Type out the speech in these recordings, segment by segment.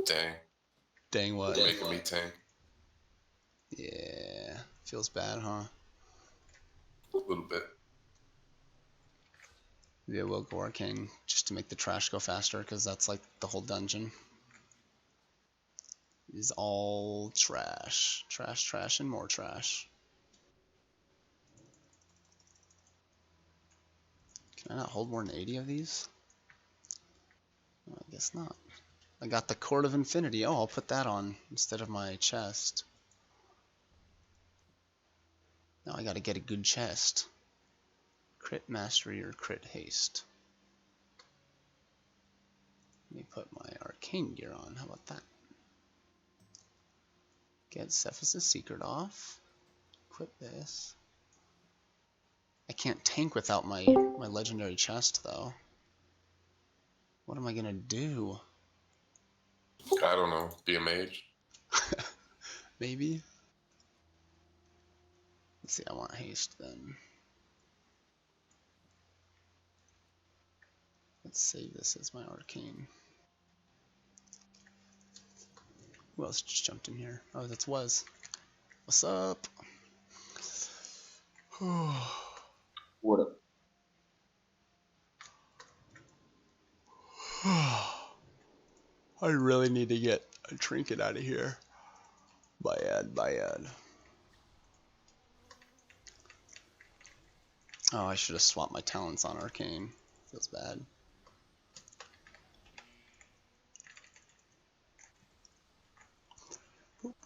Dang. Dang what? You're making me tank. Yeah. Feels bad, huh? A little bit. Maybe I will go Arcane just to make the trash go faster, because that's like the whole dungeon. Is all trash. Trash, trash, and more trash. Can I not hold more than 80 of these? No, I guess not. I got the Cord of Infinity. Oh, I'll put that on instead of my chest. Now I gotta get a good chest. Crit Mastery or Crit Haste. Let me put my Arcane gear on. How about that? Get Cephas' Secret off. Equip this. I can't tank without my legendary chest, though. What am I gonna do? I don't know. Be a mage. Maybe? Let's see, I want haste then. Let's save this as my arcane. Who else just jumped in here? Oh, that's Was. What's up? What up? I really need to get a trinket out of here. Bad. Oh, I should have swapped my talents on arcane. Feels bad.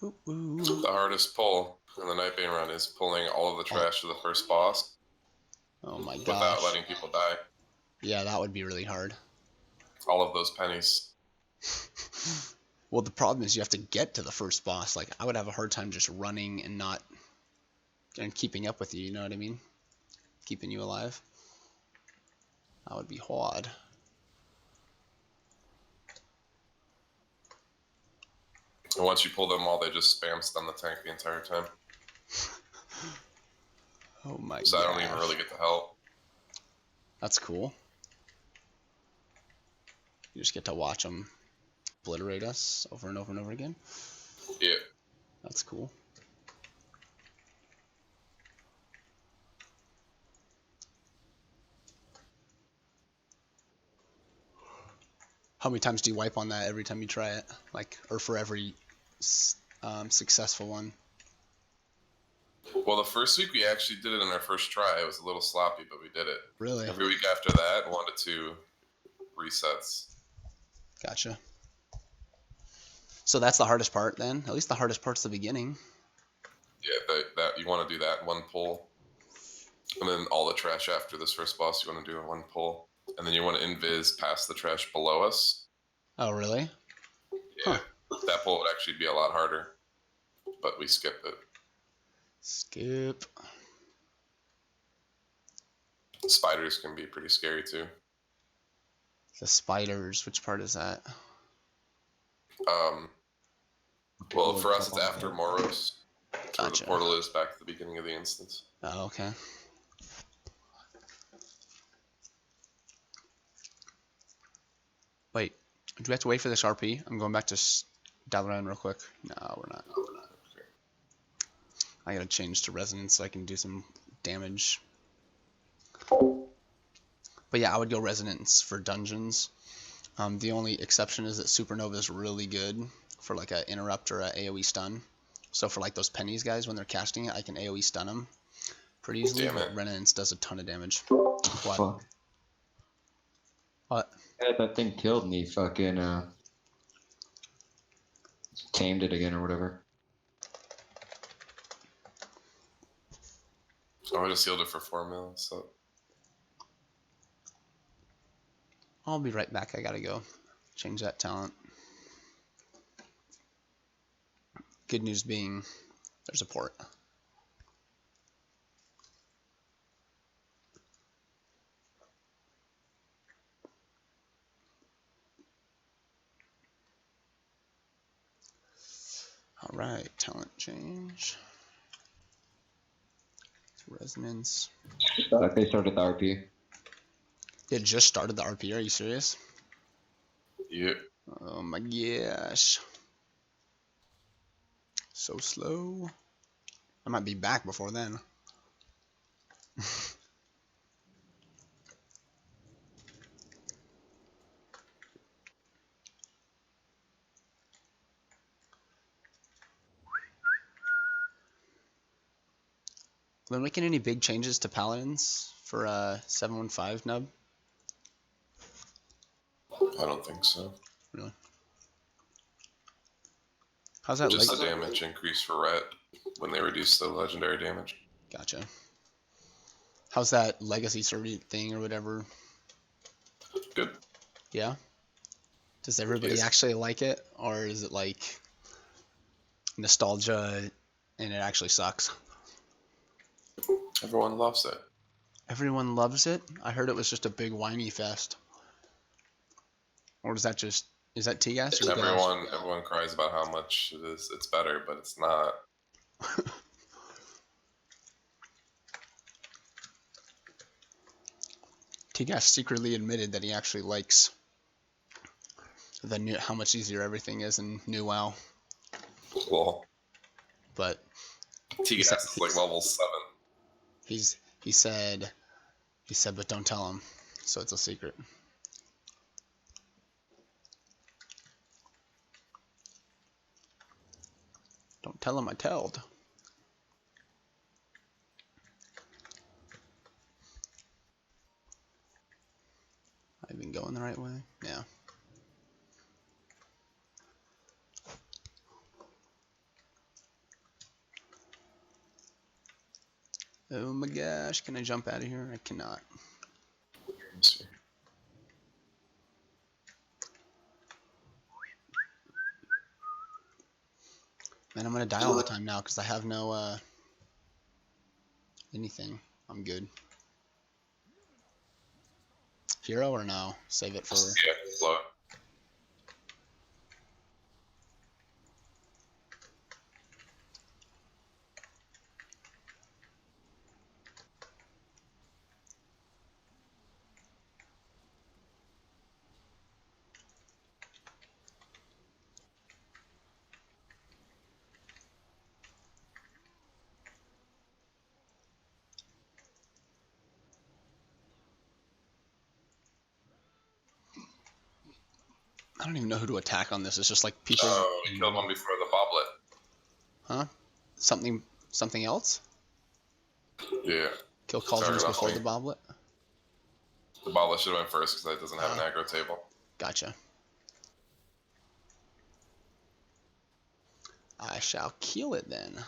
The hardest pull in the Nightbane run is pulling all of the trash to the first boss. Oh my gosh. Without letting people die. Yeah, that would be really hard. All of those pennies. Well, the problem is you have to get to the first boss. Like, I would have a hard time just running and not and keeping up with you, you know what I mean? Keeping you alive. That would be hard. And once you pull them all, they just spam stun the tank the entire time. Oh my god. So I don't even really get the help. That's cool. You just get to watch them obliterate us over and over and over again. Yeah. That's cool. How many times do you wipe on that every time you try it? Like, or for every successful one? Well, the first week we actually did it in our first try. It was a little sloppy, but we did it. Really? Every week after that, 1 to 2 resets. Gotcha. So that's the hardest part then? At least the hardest part's the beginning. Yeah, that you want to do that one pull. And then all the trash after this first boss you want to do in one pull. And then you want to invis past the trash below us. Oh, really? Yeah. Huh. That pull would actually be a lot harder. But we skipped it. Skip. The spiders can be pretty scary too. The spiders, which part is that? Well, for us it's after Moros. Gotcha. Where the portal is back at the beginning of the instance. Oh, okay. Wait, do we have to wait for this RP? I'm going back to Dalaran real quick. No, we're not. Okay. I gotta change to resonance so I can do some damage. But yeah, I would go resonance for dungeons. The only exception is that supernova is really good for like an interrupt or an AoE stun. So for like those pennies guys, when they're casting it, I can AoE stun them pretty easily. Damn it. But resonance does a ton of damage. What? Fuck. What? Yeah, that thing killed me. Fucking tamed it again or whatever. Oh, I just healed it for 4 mil, so. I'll be right back. I gotta go change that talent. Good news being, there's a port. Alright, talent change. Resonance. They started the RP. It just started the RP, are you serious? Yeah. Oh my gosh. So slow. I might be back before then. Are they making any big changes to paladins for 715 nub? I don't think so. Really? How's that Just like? the damage increase for red when they reduce the legendary damage. Gotcha. How's that legacy servant thing or whatever? Good. Yeah? Does everybody Yes. actually like it? Or is it like nostalgia and it actually sucks? Everyone loves it. Everyone loves it? I heard it was just a big whiny fest. Or is that T-Gas or Everyone cries about how much it is. It's better, but it's not. T-Gas secretly admitted that he actually likes the new, how much easier everything is in New WoW. Well, But T-Gas is like level 7. he said, but don't tell him. So it's a secret. Don't tell him I told. I've been going the right way. Yeah. Oh my gosh, can I jump out of here? I cannot. Let me see. Man, I'm gonna die all the time now because I have no anything. I'm good. Hero or no? Save it for. Yeah, slow. I don't even know who to attack on this. It's just like people. Oh, we killed one before the boblet. Huh? Something else? Yeah. Kill Sorry, cauldrons that's before me. the boblet? The boblet should have went first because it doesn't have an Ah. aggro table. Gotcha. I shall kill it then.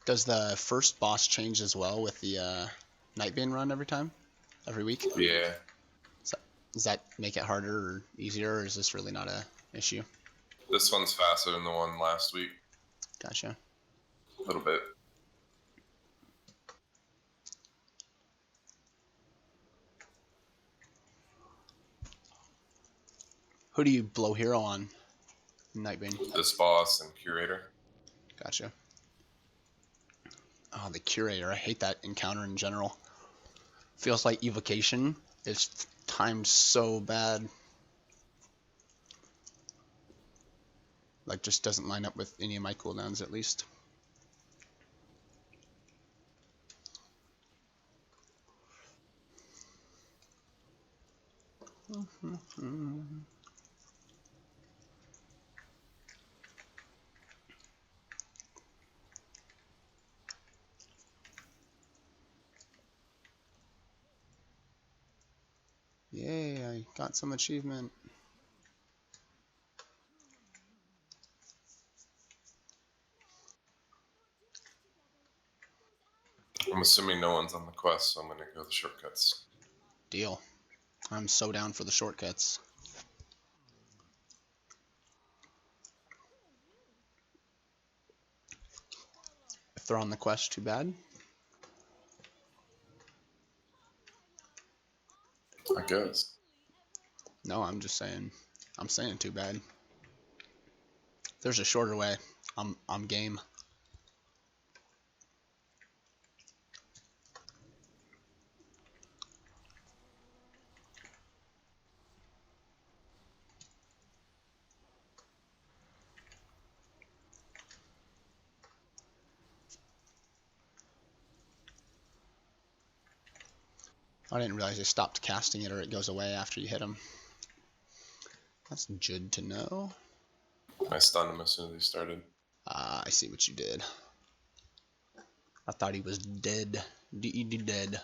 Does the first boss change as well with the Nightbane run every time? Every week? Yeah. Does that make it harder or easier, or is this really not a issue? This one's faster than the one last week. Gotcha. A little bit. Who do you blow hero on? Nightbane. This boss and Curator. Gotcha. Oh, the Curator. I hate that encounter in general. Feels like evocation is timed so bad. Like, just doesn't line up with any of my cooldowns, at least. Yay, I got some achievement. I'm assuming no one's on the quest, so I'm going to go the shortcuts. Deal. I'm so down for the shortcuts. If they're on the quest, too bad. I guess. No, I'm just saying. I'm saying too bad. There's a shorter way. I'm game. I didn't realize they stopped casting it or it goes away after you hit him. That's good to know. I stunned him as soon as he started. Ah, I see what you did. I thought he was dead. D-E-D dead.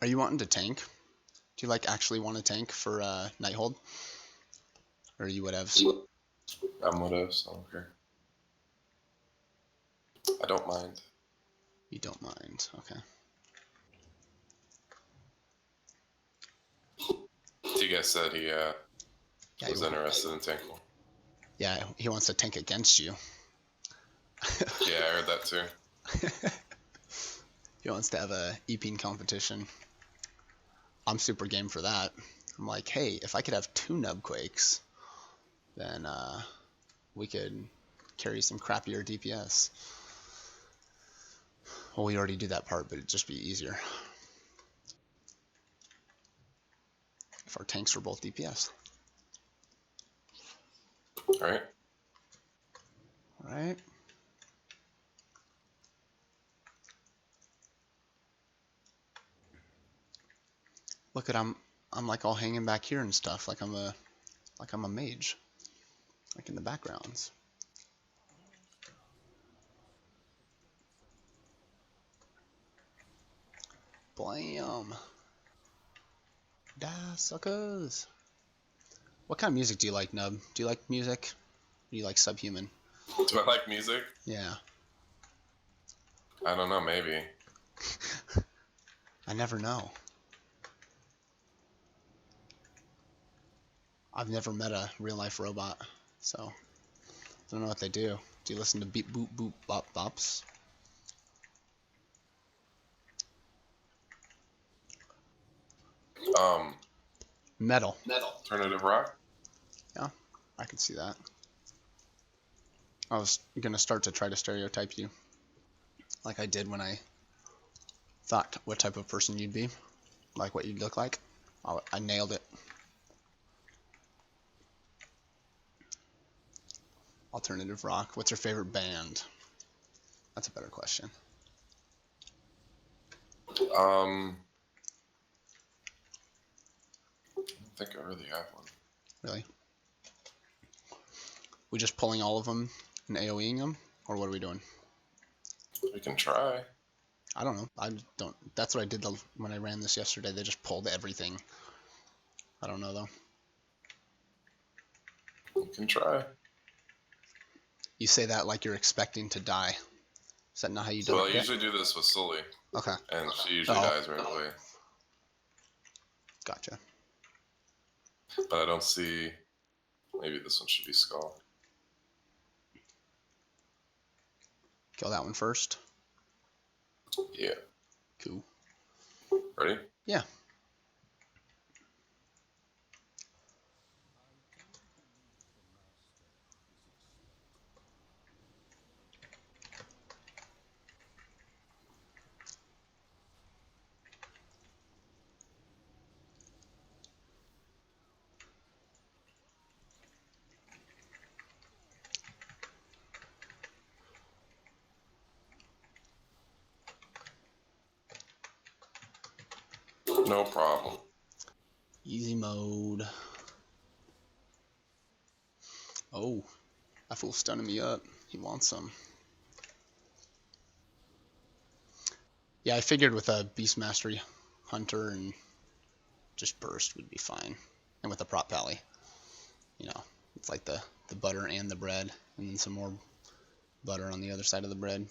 Are you wanting to tank? Do you like actually want to tank for Nighthold? Or you would have? I'm whatever, so I don't care. I don't mind. You don't mind, okay. T-Guy said he Yeah, was interested in tanking. yeah, he wants to tank against you. Yeah, I heard that too. He wants to have a EPing competition. I'm super game for that. I'm like, hey, if I could have 2 Nubquakes, then we could carry some crappier DPS. Well, we already do that part, but it'd just be easier if our tanks were both DPS. Alright. Alright. Look at I'm like all hanging back here and stuff, like I'm a mage. Like in the backgrounds. Blam. Die, suckers. What kind of music do you like, Nub? Do you like music? Or do you like Subhuman? Do I like music? Yeah. I don't know, maybe. I never know. I've never met a real life robot, so I don't know what they do. Do you listen to beep boop boop bop bops? Metal. Alternative rock? Yeah, I could see that. I was gonna start to try to stereotype you, like I did when I thought what type of person you'd be, like what you'd look like. I nailed it. Alternative rock. What's your favorite band? That's a better question. I don't think I really have one. Really? We just pulling all of them and AoEing them, or what are we doing? We can try. I don't know. I don't. That's what I did when I ran this yesterday. They just pulled everything. I don't know though. We can try. You say that like you're expecting to die. Is that not how you do it? Well, I usually do this with Sully. Okay. And she usually dies right away. Gotcha. But I don't see... Maybe this one should be Skull. Kill that one first. Yeah. Cool. Ready? Yeah. No problem. Easy mode. Oh, that fool's stunning me up. He wants some. Yeah, I figured with a Beast Mastery Hunter and just Burst would be fine. And with a Prop Pally. You know, it's like the butter and the bread. And then some more butter on the other side of the bread.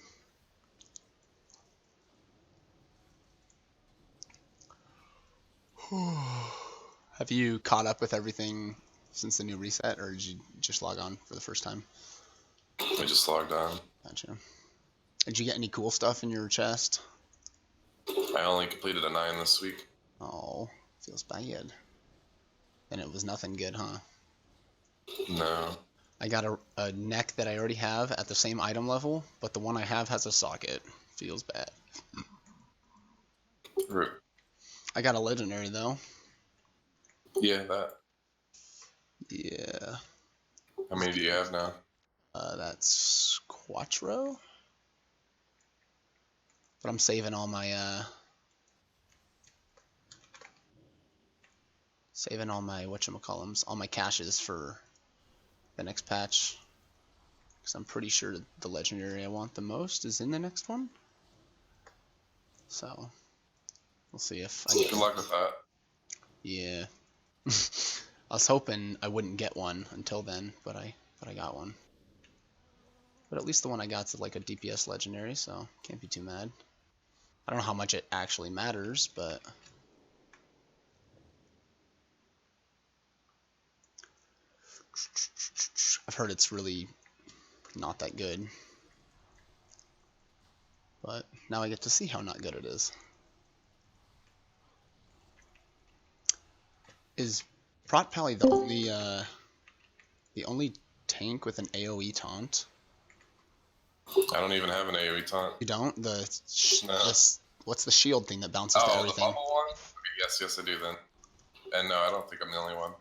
Have you caught up with everything since the new reset, or did you just log on for the first time? I just logged on. Gotcha. Did you get any cool stuff in your chest? I only completed a 9 this week. Oh, feels bad. Then it was nothing good, huh? No. I got a neck that I already have at the same item level, but the one I have has a socket. Feels bad. Rip. I got a legendary though. Yeah, that. Yeah. How many do you have now? That's Quattro. But I'm saving all my whatchamacallums, all my caches for the next patch. Because I'm pretty sure the legendary I want the most is in the next one. So we'll see if I get Good luck with that. Yeah. I was hoping I wouldn't get one until then, but I got one. But at least the one I got's like a DPS legendary, so can't be too mad. I don't know how much it actually matters, but I've heard it's really not that good. But now I get to see how not good it is. Is Prot Pally the only tank with an AoE taunt? I don't even have an AoE taunt. You don't? No. What's the shield thing that bounces to Oh, the everything? bubble one? Yes, I do then. And no, I don't think I'm the only one.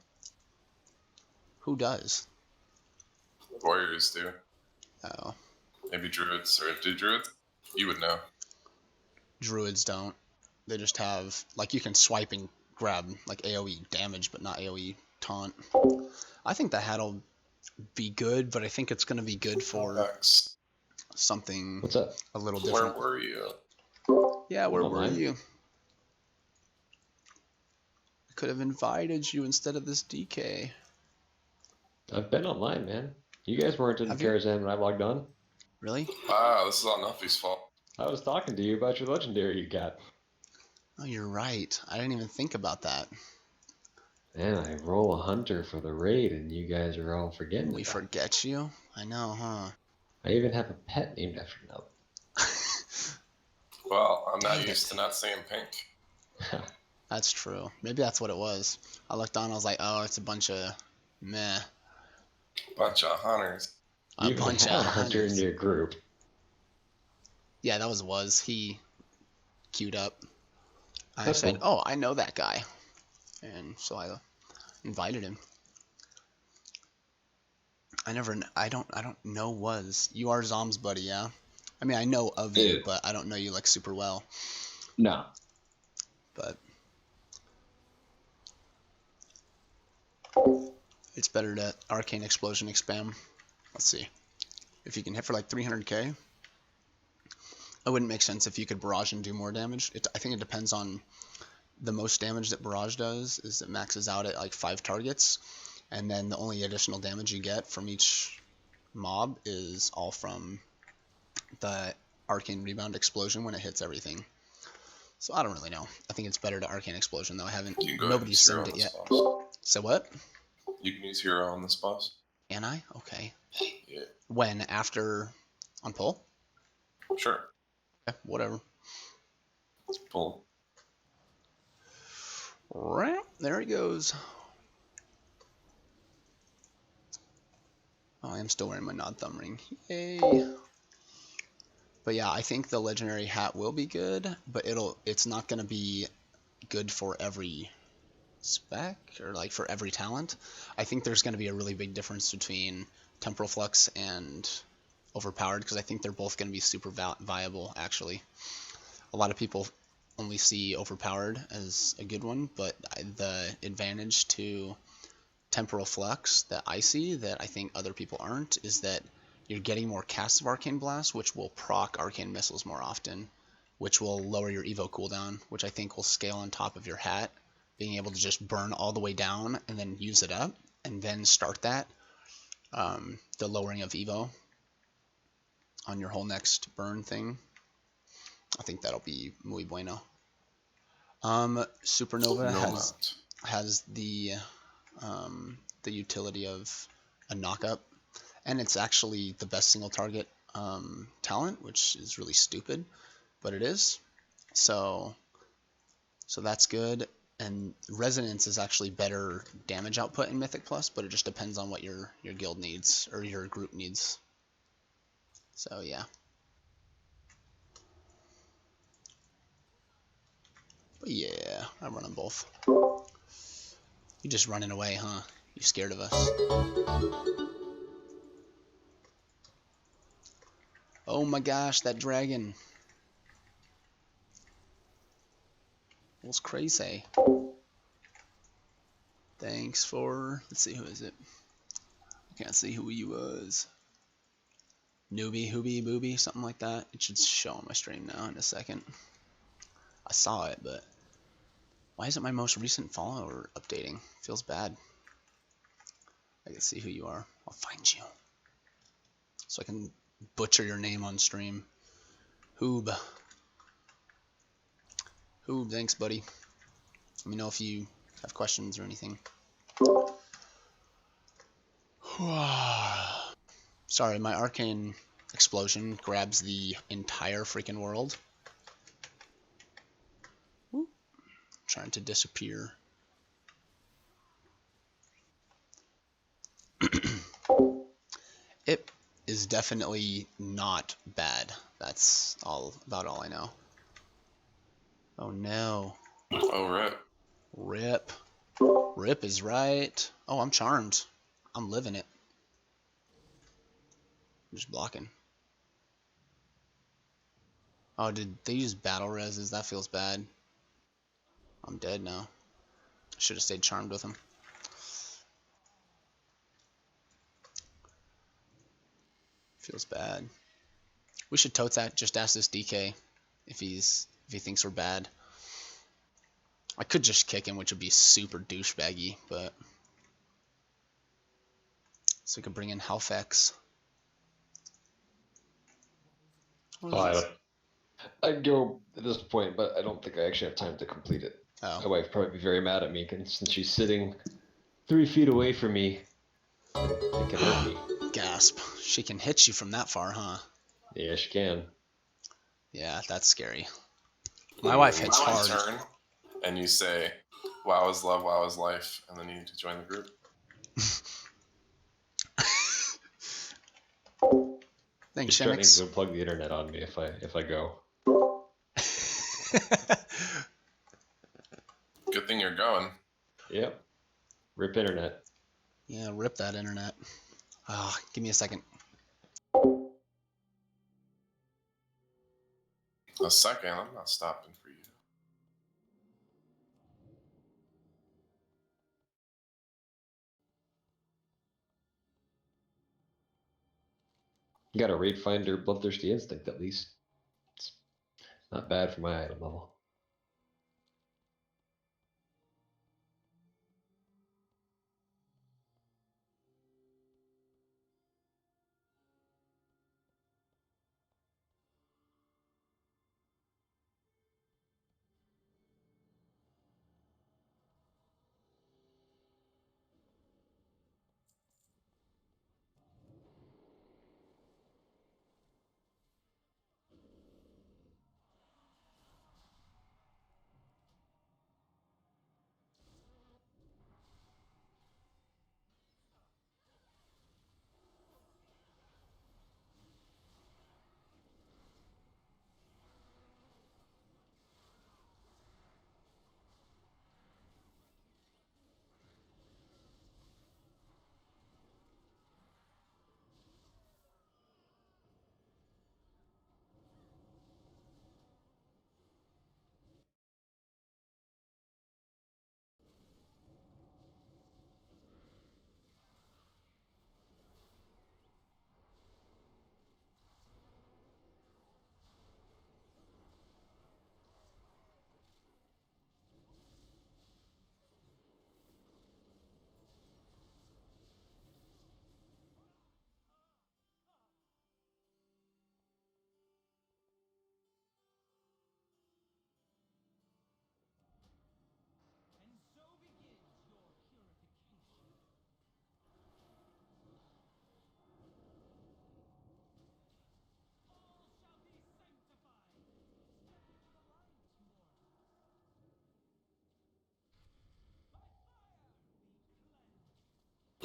Who does? Warriors do. Oh. Maybe druids, or do druids? You would know. Druids don't. They just have, like, you can swipe and grab, like, AoE damage, but not AoE taunt. I think the hat'll be good, but I think it's going to be good for Max, something What's up? a little where different. were you? Yeah, where were Online? you? I could have invited you instead of this DK. I've been online, man. You guys weren't in Have you? Karazhan when I logged on. Really? Ah, this is all Nuffy's fault. I was talking to you about your legendary you got. Oh, you're right. I didn't even think about that. Man, I roll a hunter for the raid, and you guys are all forgetting We about it. forget you? I know, huh? I even have a pet named after Nub. Well, I'm not Dang used it. to not saying pink. That's true. Maybe that's what it was. I looked on, I was like, oh, it's a bunch of meh. Bunch of hunters. A You even bunch have of a hunter in hunters. your group. Yeah, that was. He queued up. I That's said, cool. oh, I know that guy. And so I invited him. I don't know was. You are Zom's buddy, yeah? I mean, I know of you, Dude. but I don't know you, like, super well. No. But it's better to Arcane Explosion expam. Let's see. If you can hit for, like, 300k, it wouldn't make sense if you could barrage and do more damage. I think it depends on the most damage that barrage does is it maxes out at, like, 5 targets. And then the only additional damage you get from each mob is all from the Arcane Rebound Explosion when it hits everything. So I don't really know. I think it's better to Arcane Explosion, though. You can go Nobody's ahead and simmed use it hero yet. on this boss. So what? You can use hero on this boss. Can I? Okay. Yeah. When? After on pull? Sure. Okay, whatever. Let's pull. Right, there he goes. Oh, I am still wearing my Nod Thumb ring. Yay. But yeah, I think the legendary hat will be good, but it's not going to be good for every spec or like for every talent. I think there's going to be a really big difference between Temporal Flux and Overpowered because I think they're both going to be super viable actually. A lot of people only see Overpowered as a good one, but the advantage to Temporal Flux that I see that I think other people aren't is that you're getting more casts of Arcane Blast, which will proc Arcane Missiles more often, which will lower your Evo cooldown, which I think will scale on top of your hat, being able to just burn all the way down and then use it up, and then start that, the lowering of Evo on your whole next burn thing. I think that'll be muy bueno. Supernova has the utility of a knockup, and it's actually the best single target talent, which is really stupid, but it is. So that's good. And Resonance is actually better damage output in Mythic Plus, but it just depends on what your guild needs or your group needs. So yeah. But yeah, I run them both. You just running away, huh? You scared of us? Oh my gosh, that dragon. It was crazy. Thanks for... Let's see, who is it? I can't see who he was. Newbie, Hoobie, Boobie, something like that. It should show on my stream now in a second. I saw it, but... Why isn't my most recent follower updating? Feels bad. I can see who you are. I'll find you. So I can butcher your name on stream. Hoob. Hoob, thanks, buddy. Let me know if you have questions or anything. Sorry, my arcane explosion grabs the entire freaking world. Whoop. Trying to disappear. It is definitely not bad. That's about all I know. Oh no. Oh, right. Rip. Rip is right. Oh, I'm charmed. I'm living it. I'm just blocking. Oh, did they use battle reses? That feels bad. I'm dead now. I should have stayed charmed with him. Feels bad. We should totes that. Just ask this DK if he thinks we're bad. I could just kick him, which would be super douchebaggy, but so we could bring in Halfex. Oh, I'd go at this point, but I don't think I actually have time to complete it. Oh. My wife would probably be very mad at me since she's sitting 3 feet away from me. It can hurt me. Gasp. She can hit you from that far, huh? Yeah, she can. Yeah, that's scary. My wife hits hard. Turn, and you say, "Wow is love, wow is life," and then you need to join the group. Thanks, She's threatening Shemix. to plug the internet on me if I go. Good thing you're going. Yep. Rip internet. Yeah, rip that internet. Ah, give me a second. A second, I'm not stopping for you. You got a Raid Finder Bloodthirsty Instinct at least. It's not bad for my item level.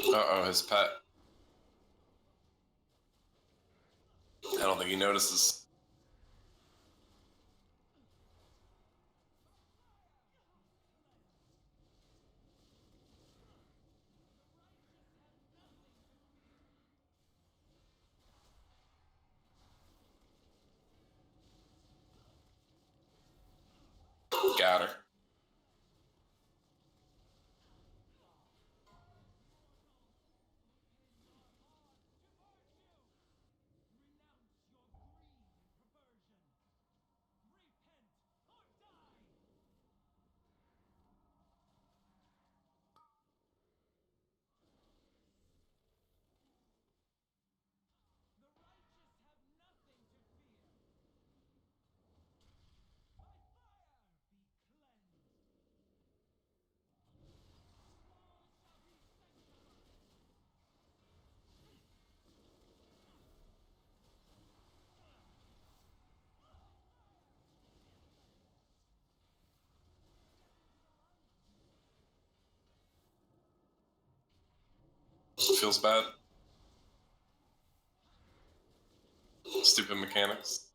Uh-oh, his pet. I don't think he notices. Got her. Feels bad. Stupid mechanics.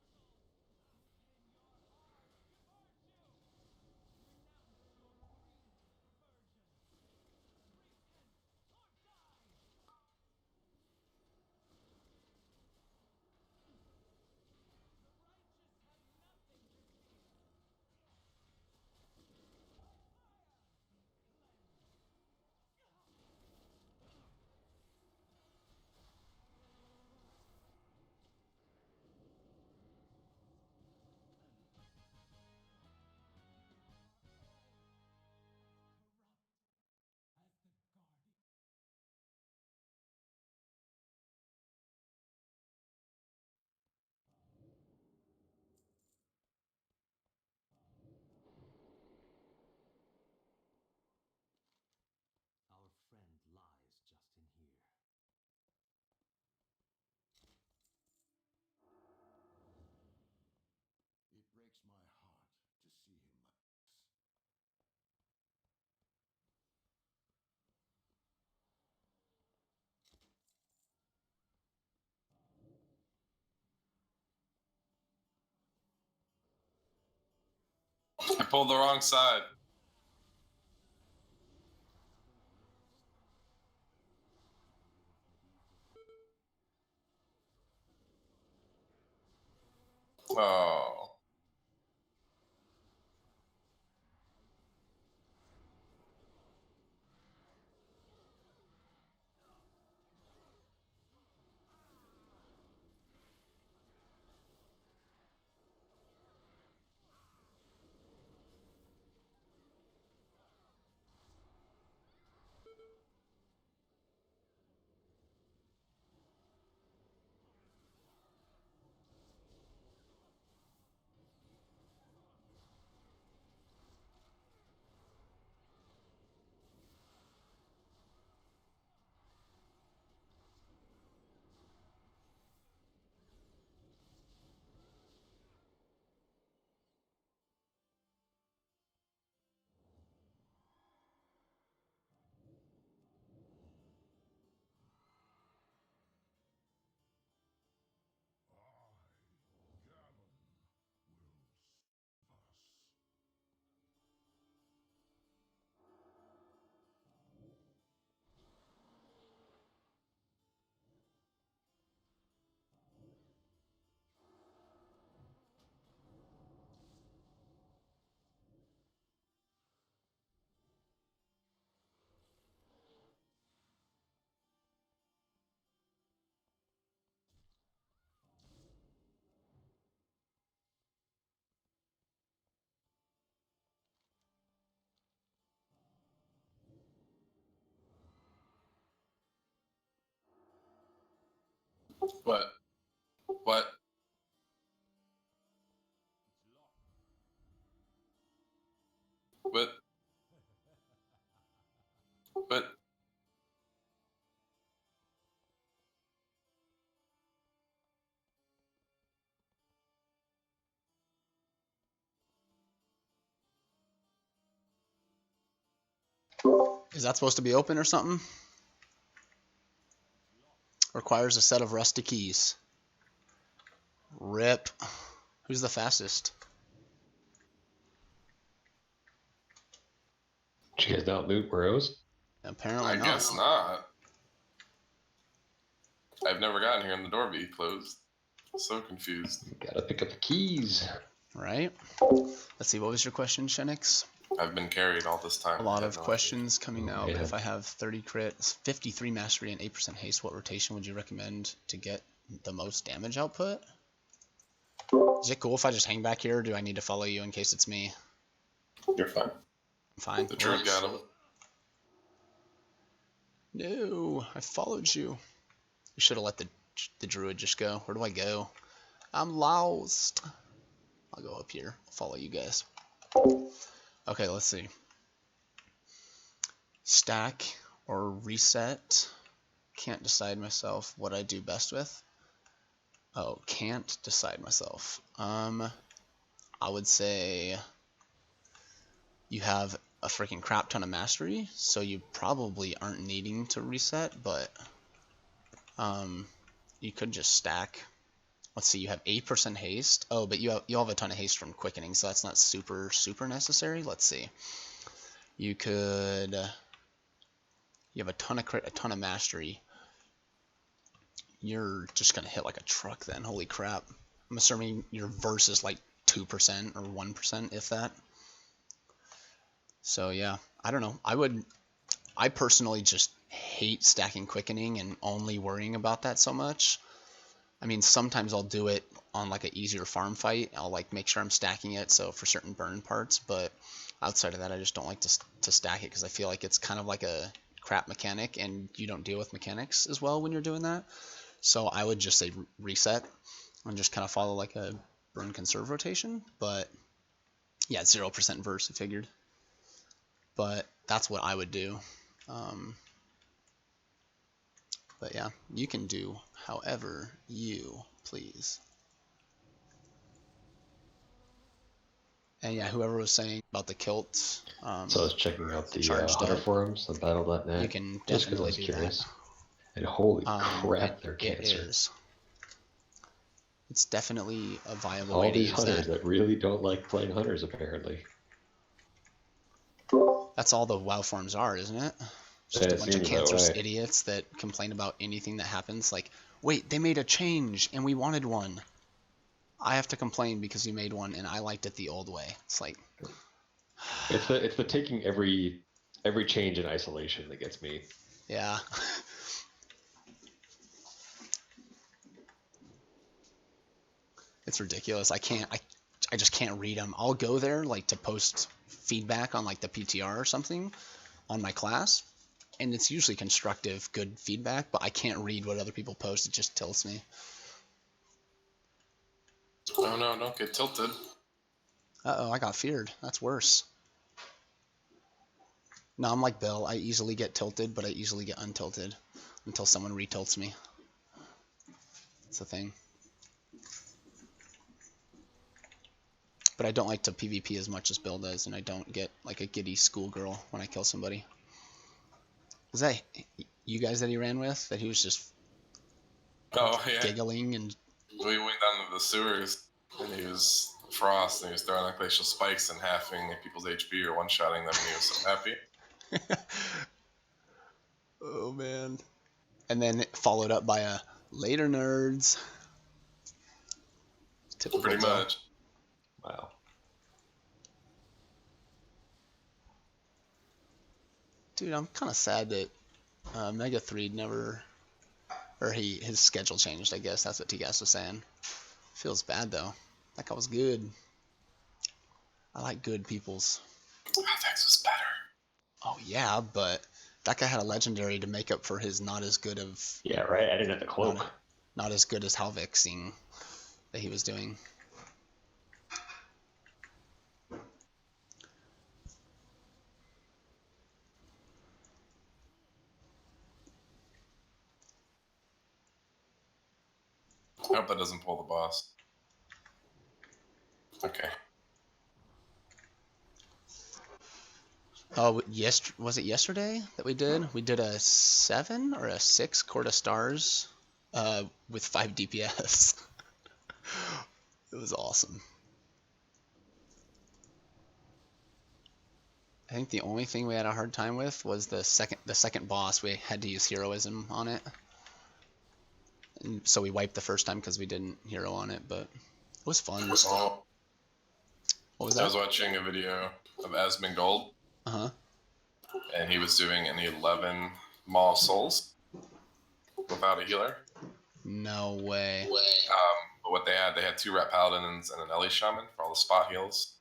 Our friend lies just in here. It breaks my heart to see him like this. I pulled the wrong side. Oh. What? What? What? What? Is that supposed to be open or something? Requires a set of rusty keys. Rip. Who's the fastest? Did you guys not loot Rose? Apparently I not. guess not. I've never gotten here and the door be closed. So confused. Gotta pick up the keys. Right? Let's see, what was your question, Shenix? I've been carried all this time. A lot I of had no questions coming out. Yeah. If I have 30 crits, 53 mastery, and 8% haste, what rotation would you recommend to get the most damage output? Is it cool if I just hang back here, or do I need to follow you in case it's me? idea. You're fine. I'm fine. The druid got him. No, I followed you. You should have let the druid just go. Where do I go? I'm lost. I'll go up here. I'll follow you guys. Okay, let's see. Stack or reset. Can't decide myself what I do best with. Oh, can't decide myself. I would say you have a freaking crap ton of mastery, so you probably aren't needing to reset, but you could just stack. Let's see, you have 8% haste. Oh, but you have a ton of haste from quickening, so that's not super necessary. Let's see. You have a ton of crit, a ton of mastery. You're just gonna hit like a truck then. Holy crap. I'm assuming your verse is like 2% or 1%, if that. So yeah, I don't know. I personally just hate stacking quickening and only worrying about that so much. I mean, sometimes I'll do it on like an easier farm fight. I'll like make sure I'm stacking it so for certain burn parts, but outside of that, I just don't like to stack it because I feel like it's kind of like a crap mechanic and you don't deal with mechanics as well when you're doing that. So I would just say reset and just kind of follow like a burn conserve rotation. But yeah, 0% verse, I figured. But that's what I would do. But yeah, you can do however you please. And yeah, whoever was saying about the kilts, So I was checking out the charged Hunter up, forums on Battle.net. you can just because I definitely was do curious. that. And holy crap, they're It cancer. is. It's definitely a viable All way to these use hunters that. that really don't like playing hunters, apparently. That's all the WoW forms are, isn't it? Just Yeah, a it bunch of seems that cancerous way. idiots that complain about anything that happens. Like, wait, they made a change and we wanted one. I have to complain because you made one and I liked it the old way. It's like, It's the taking every change in isolation that gets me. yeah. It's ridiculous. I just can't read them. I'll go there like to post feedback on like the PTR or something on my class, and it's usually constructive, good feedback, but I can't read what other people post. It just tilts me. Oh no, don't get tilted. Uh-oh, I got feared. That's worse. No, I'm like Bill. I easily get tilted, but I easily get untilted until someone retilts me. It's the thing. But I don't like to PvP as much as Bill does, and I don't get like a giddy schoolgirl when I kill somebody. Was that you guys that he ran with? That he was just Oh yeah. giggling and... We went down to the sewers and he was Frost and he was throwing like glacial spikes and halving people's HP or one-shotting them and he was so happy. Oh man. And then followed up by a later nerds. Typical Pretty Bill. much. Wow. Dude, I'm kind of sad that Mega 3 never, or his schedule changed, I guess. That's what T-Gas was saying. Feels bad, though. That guy was good. I like good peoples. Halvex was better. Oh, yeah, but that guy had a legendary to make up for his not as good of... Yeah, right? I didn't have the cloak. Not as good as Halvexing that he was doing. I hope that doesn't pull the boss. Okay. Oh, yes, was it yesterday that we did? We did a 7 or a 6 Court of Stars with 5 DPS. It was awesome. I think the only thing we had a hard time with was the second boss. We had to use heroism on it, and so we wiped the first time because we didn't hero on it. But it was fun. Oh, What was I that? was watching a video of Asmongold, Uh-huh. and he was doing an 11 Maw Souls without a healer. No way. But what they had 2 Rat Paladins and an Ellie Shaman for all the spot heals,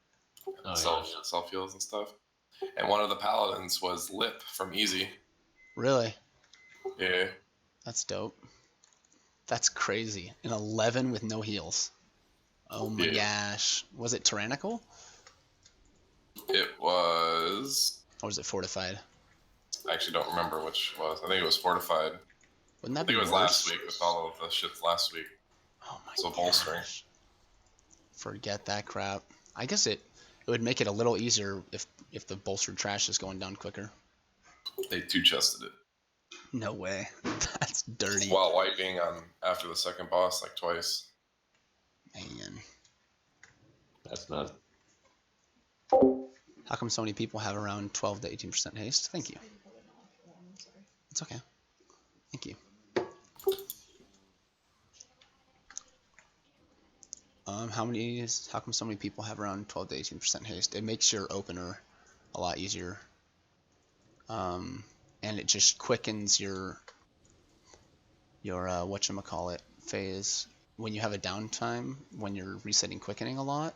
Oh, self heals and stuff. And one of the Paladins was Lip from Easy. Really? Yeah. That's dope. That's crazy. An 11 with no heals. Oh my gosh. Was it tyrannical? It was. Or was it fortified? I actually don't remember which it was. I think it was fortified. Wouldn't that I be think it was worse? last week with all of the shits last week. Oh my So gosh. bolstering. Forget that crap. I guess it would make it a little easier if the bolstered trash is going down quicker. They 2-chested it. No way. That's dirty. While wiping on after the second boss like twice. Man. That's not. How come so many people have around 12 to 18% haste? Thank you. It's okay. Thank you. How come so many people have around 12 to 18% haste? It makes your opener a lot easier. And it just quickens your whatchamacallit phase. When you have a downtime, when you're resetting quickening a lot,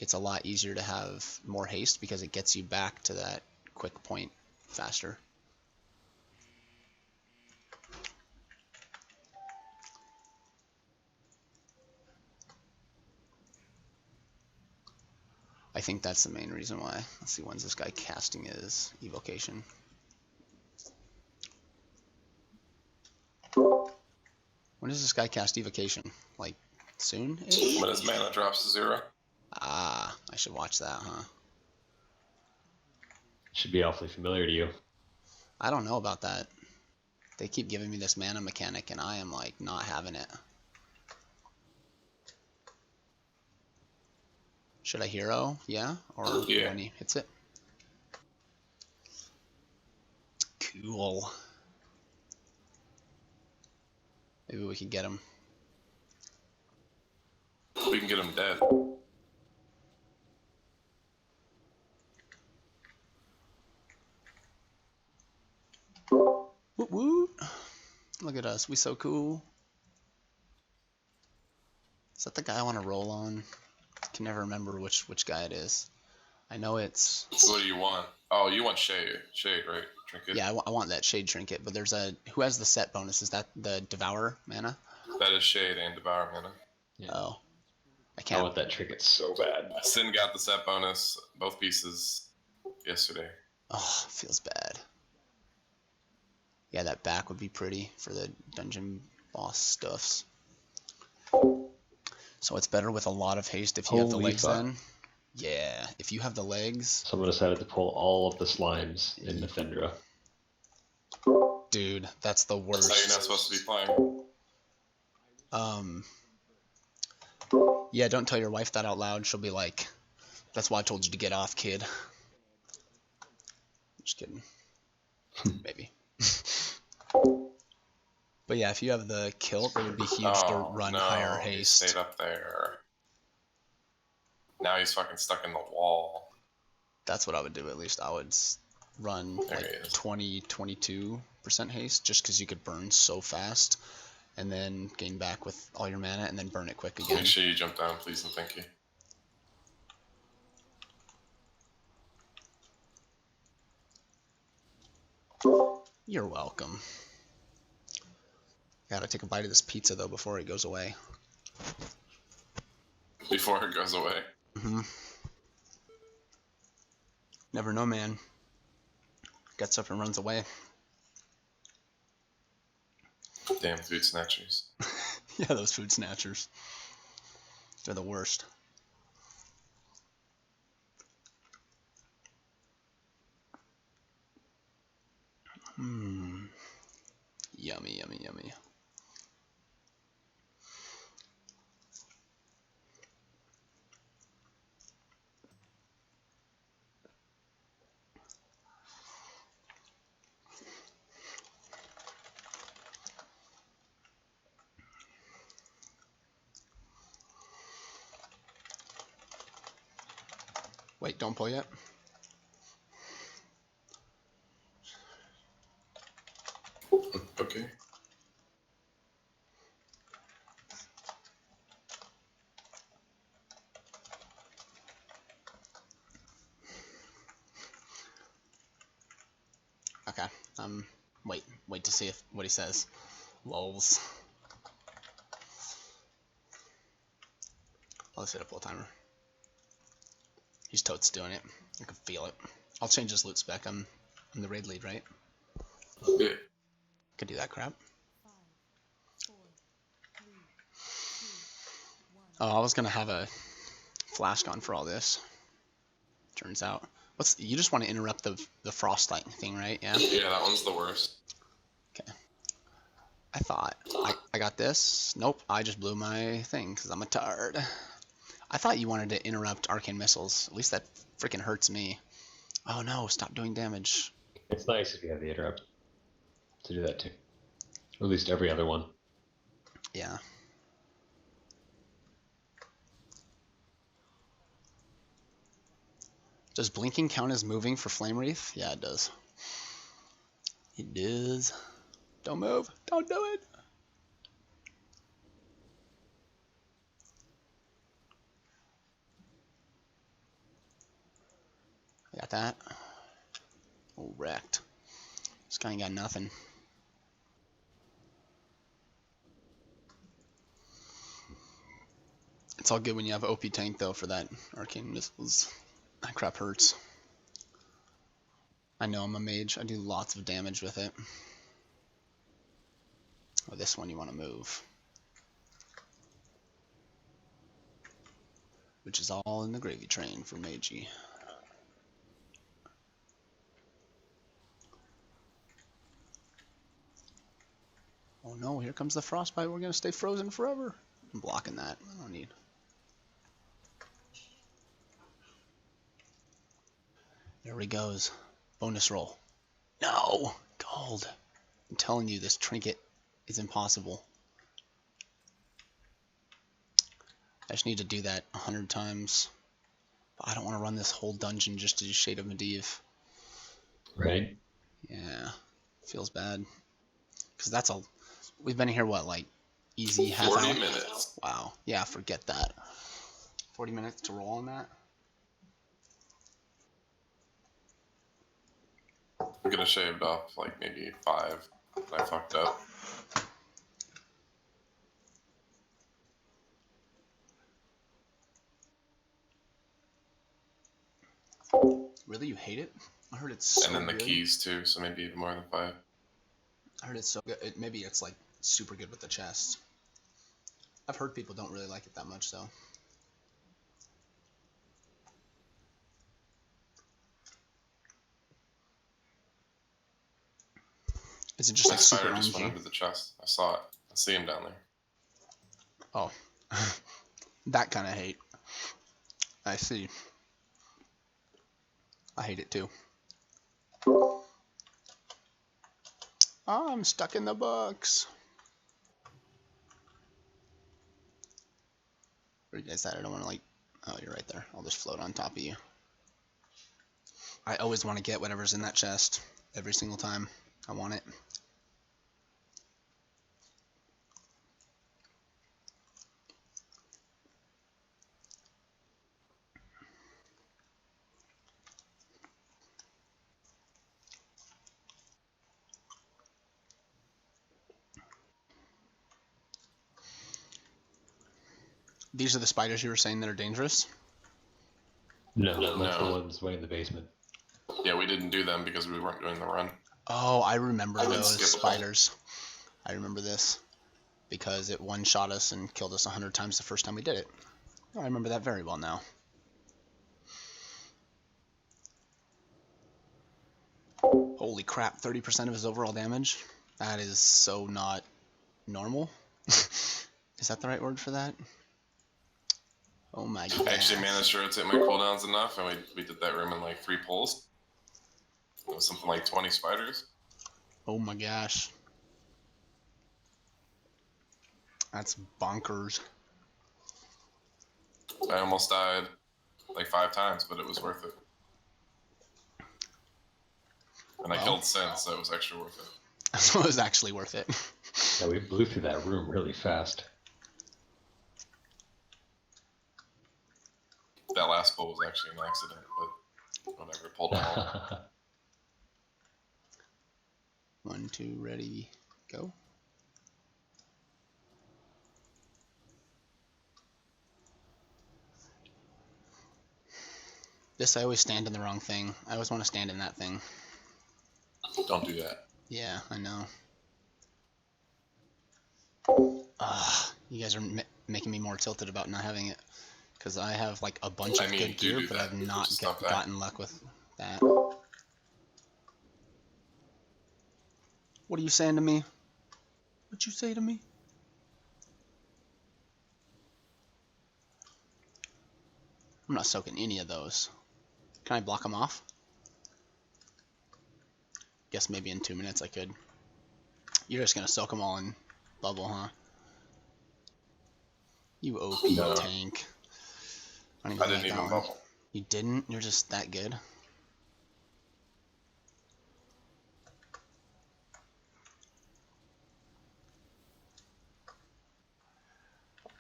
it's a lot easier to have more haste because it gets you back to that quick point faster. I think that's the main reason why. Let's see, when's this guy casting his evocation? When does this guy cast evocation? Like soon? When his mana drops to 0. Ah, I should watch that, huh? Should be awfully familiar to you. I don't know about that. They keep giving me this mana mechanic and I am like not having it. Should I hero? Yeah? Or Yeah. when he hits it? Cool. Maybe we can get him. We can get him dead. Woot woot. Look at us. We so cool. Is that the guy I want to roll on? I can never remember which guy it is. I know it's... What do you want? Oh, you want Shade. Shade, right? Trinket? Yeah, I want that Shade Trinket, but there's a... Who has the set bonus? Is that the Devourer mana? That is Shade and Devour mana. Yeah. Oh. I I can't... want that trinket so bad. Sin got the set bonus, both pieces, yesterday. Oh, feels bad. Yeah, that back would be pretty for the dungeon boss stuffs. So it's better with a lot of haste if you have the Holy legs fuck. then? Yeah, if you have the legs... Someone decided to pull all of the slimes in the Fendra. Dude, that's the That's how you're not worst. supposed to be playing. Yeah, don't tell your wife that out loud. She'll be like, that's why I told you to get off, kid. Just kidding. Maybe. But yeah, if you have the kilt, it would be huge to run no, higher he haste. stayed up there. Now he's fucking stuck in the wall. That's what I would do at least. I would run There like he is. 20-22% haste just because you could burn so fast and then gain back with all your mana and then burn it quick again. Make sure you jump down, please, and thank you. You're welcome. Gotta take a bite of this pizza though before it goes away. Before it goes away. Never know, man. Gets up and runs away. Damn food snatchers. Yeah, those food snatchers. They're the worst. Yummy, yummy, yummy. Wait, don't pull yet. Okay. Okay. Wait to see what he says. Lols. Let's hit a pull timer. He's totes doing it. I can feel it. I'll change his loot spec. I'm the raid lead, right? Yeah. Could do that crap. 5, 4, 3, 2, 1. Oh, I was gonna have a flash gun for all this. Turns out, you just want to interrupt the frostlight thing, right? Yeah. Yeah, that one's the worst. Okay. I thought I got this. Nope, I just blew my thing because I'm a tard. I thought you wanted to interrupt arcane missiles. At least that freaking hurts me. Oh no! Stop doing damage. It's nice if you have the interrupt to do that too. Or at least every other one. Yeah. Does blinking count as moving for Flame Wreath? Yeah, it does. It does. Don't move. Don't do it. I got that. Oh, wrecked. This guy ain't got nothing. It's all good when you have OP tank though for that arcane missiles. That crap hurts. I know I'm a mage. I do lots of damage with it. Oh, this one you want to move. Which is all in the gravy train for Meiji. Oh no, here comes the frostbite. We're gonna stay frozen forever. I'm blocking that. I don't need. There he goes. Bonus roll. No! Gold. I'm telling you, this trinket is impossible. I just need to do that 100 times. But I don't want to run this whole dungeon just to do Shade of Medivh. Right? Yeah. Feels bad. Because that's a... We've been here, what, like, easy half 40 hour? minutes. Wow. Yeah, forget that. 40 minutes to roll on that? I'm gonna shaved off like maybe 5. I fucked up. Really? You hate it? I heard it's so And then the good. keys too, so maybe even more than 5. I heard it's so good. Maybe it's like super good with the chest. I've heard people don't really like it that much, though. Is it just like This super spider just went RNG? under the chest. I saw it. I see him down there. Oh, that kind of hate. I see. I hate it too. Oh, I'm stuck in the books. Where you guys at? I don't want to like... Oh, you're right there. I'll just float on top of you. I always want to get whatever's in that chest. Every single time. I want it. These are the spiders you were saying that are dangerous? No, No. that's the ones way in the basement. Yeah, we didn't do them because we weren't doing the run. Oh, I remember I would those skip a spiders. I remember this. Because it one-shot us and killed us 100 times the first time we did it. Oh, I remember that very well now. Holy crap, 30% of his overall damage? That is so not normal. Is that the right word for that? Oh my god. I actually managed to rotate my cooldowns enough, and we did that room in like 3 pulls. It was something like 20 spiders. Oh my gosh. That's bonkers. I almost died. like 5 times, but it was worth it. And I Well. killed Sin, so it was extra worth it. So it was actually worth it. Yeah, we blew through that room really fast. That last pull was actually an accident, but whatever, pulled them all. 1, 2, ready, go. This, I always stand in the wrong thing. I always want to stand in that thing. Don't do that. Yeah, I know. You guys are making me more tilted about not having it. Because I have like a bunch of good gear, but I've not gotten luck with that. What are you saying to me? What'd you say to me? I'm not soaking any of those. Can I block them off? Guess maybe in 2 minutes I could. You're just gonna soak them all in bubble, huh? You OP tank. I didn't even bubble. You didn't? You're just that good?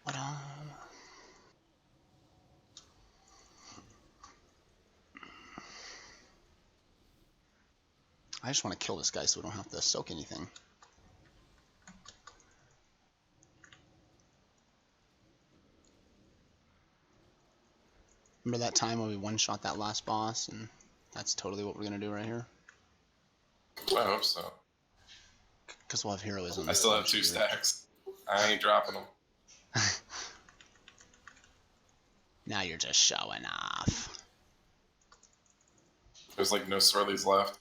What on? I just want to kill this guy so we don't have to soak anything. Remember that time when we one-shot that last boss, and that's totally what we're going to do right here? I hope so. Because we'll have heroism. I still have 2 stacks. I ain't dropping them. Now you're just showing off. There's like no swirlies left.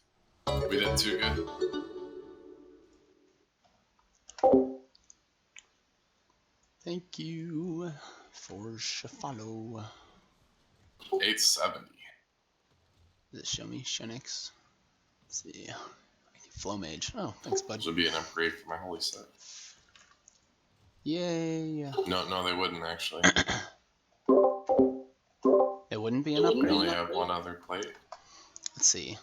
We did too good. Thank you for follow. 870. Does it show me Shenix? Let's see. Flow Mage. Oh, thanks, bud. This would be an upgrade for my holy set. Yay. No, they wouldn't actually. It wouldn't be an We upgrade? only have one other plate. Let's see.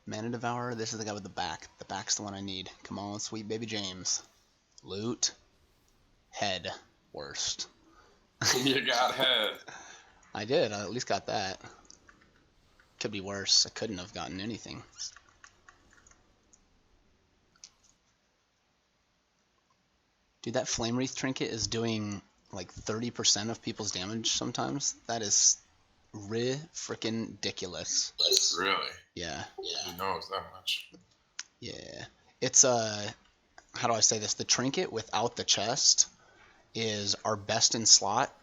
Mana Devourer. This is the guy with the back. The back's the one I need. Come on, sweet baby James. Loot. Head. Worst. You got head. I did. I at least got that. Could be worse. I couldn't have gotten anything. Dude, that Flame Wreath trinket is doing like 30% of people's damage sometimes. That is freaking ridiculous. Really? Yeah. You know it's that much. Yeah. It's how do I say this? The trinket without the chest is our best in slot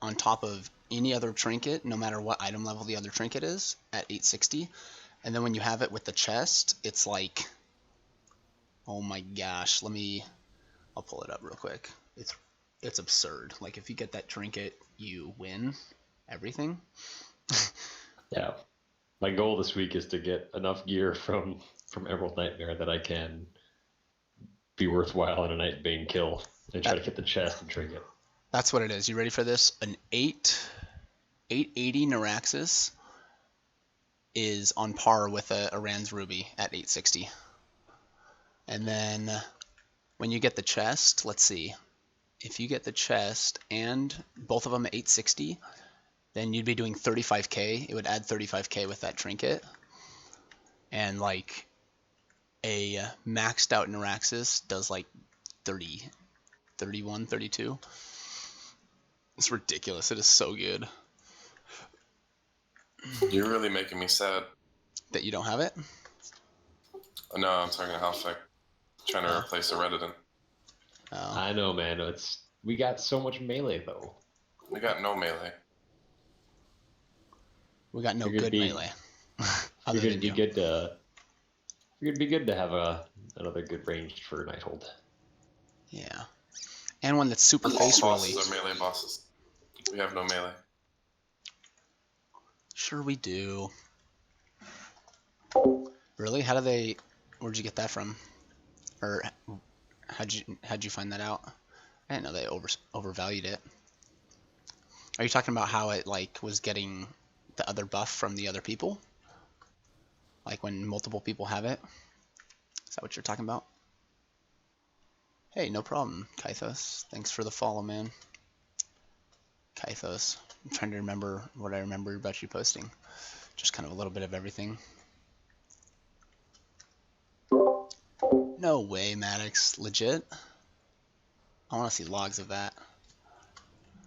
on top of any other trinket, no matter what item level the other trinket is, at 860. And then when you have it with the chest, it's like, oh my gosh, I'll pull it up real quick. It's absurd. Like if you get that trinket, you win everything. Yeah. My goal this week is to get enough gear from Emerald Nightmare that I can be worthwhile in a Nightbane kill and try to get the chest and trinket. That's what it is. You ready for this? An 880 Neuraxis is on par with a Rand's Ruby at 860. And then when you get the chest, let's see. If you get the chest and both of them at 860, then you'd be doing 35k. It would add 35k with that trinket. And like a maxed out Neuraxis does like 30, 31, 32. It's ridiculous. It is so good. You're really making me sad. That you don't have it? No, I'm talking to Halfek. Trying to replace a Redidant. Oh. I know, man. We got so much melee though. We got no melee. We got no good melee. Figured it'd be good to have another good range for Nighthold. Yeah. And one that's super face rolly. Bosses are melee bosses. We have no melee. Sure we do. Really? Where'd you get that from? Or how'd you find that out? I didn't know they overvalued it. Are you talking about how it like was getting the other buff from the other people. Like when multiple people have it. Is that what you're talking about? Hey, no problem, Kythos. Thanks for the follow, man. Kythos. I'm trying to remember what I remember about you posting. Just kind of a little bit of everything. No way, Maddox. Legit? I want to see logs of that.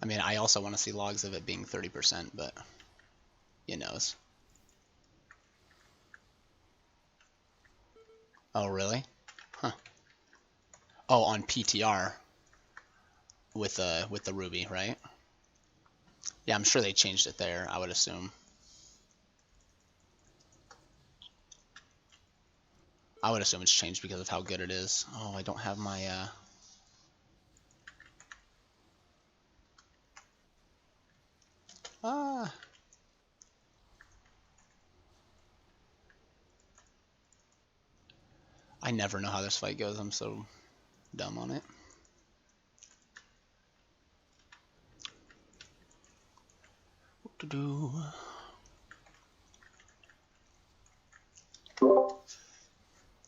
I mean, I also want to see logs of it being 30%, but you knows. Oh, really? Huh. Oh, on PTR with the Ruby, right? Yeah, I'm sure they changed it there, I would assume. I would assume it's changed because of how good it is. Oh, I don't have my I never know how this fight goes. I'm so dumb on it. What to do?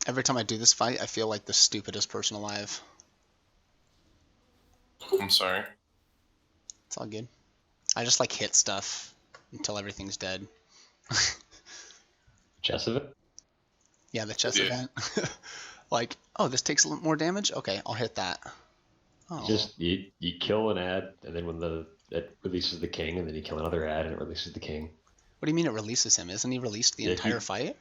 Every time I do this fight, I feel like the stupidest person alive. I'm sorry. It's all good. I just like hit stuff until everything's dead. Chess of it? Yeah, the chess Yeah. event. Like, oh, this takes a little more damage? Okay, I'll hit that. Oh, Just you kill an ad, and then when it releases the king, and then you kill another ad, and it releases the king. what do you mean it releases him? Isn't he released the Yeah, entire fight?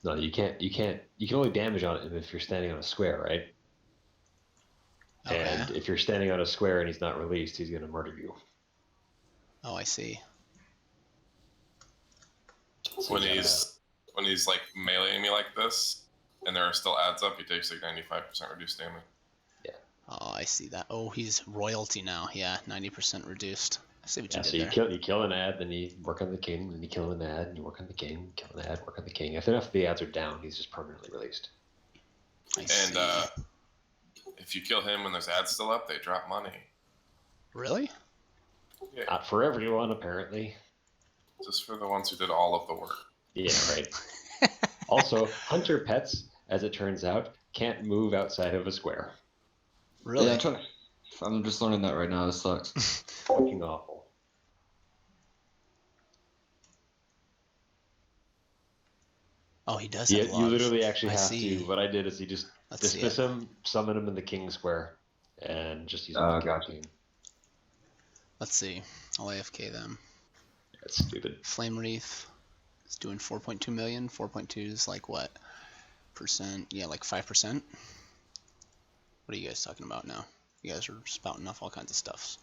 No, you can't. You can only damage on him if you're standing on a square, right? Okay. And if you're standing on a square and he's not released, he's gonna murder you. Oh, I see. So When you gotta- he's like meleeing me like this, and there are still ads up, he takes like 95% reduced damage. Oh, I see that. Oh, he's royalty now. Yeah, 90% reduced. I see what yeah, you so did there. you kill an ad, then you work on the king, then you kill an ad, and you work on the king, kill an ad, work on the king. If enough of the ads are down, he's just permanently released. I And see. if you kill him when there's ads still up, they drop money. Really? Yeah, Not for everyone, apparently. just for the ones who did all of the work. Yeah, right. Also, hunter pets, as it turns out, can't move outside of a square. Really? Yeah, I'm just learning that right now. This sucks. Fucking awful. Oh, he does Yeah, have you logs. literally actually I have see. to. What I did is you just Let's see dismiss it. him, summon him in the king square, and just use him Oh, to kill gotcha. the king. Let's see. I'll AFK them. That's stupid. Flame Wreath is doing 4.2 million. 4.2 is like what? Percent? Yeah, like 5%. What are you guys talking about now? You guys are spouting off all kinds of stuff.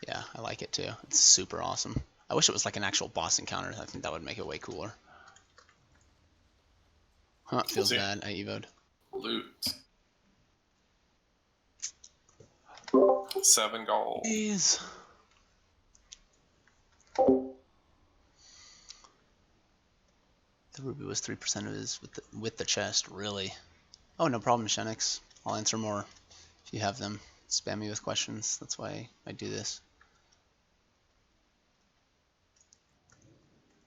Yeah, I like it too. It's super awesome. I wish it was like an actual boss encounter. I think that would make it way cooler. Huh, it feels See. bad. I evoed. Loot. 7 gold. Please. The ruby was 3% of his with the chest, really. Oh, no problem, Shenix. I'll answer more if you have them. Spam me with questions. That's why I do this.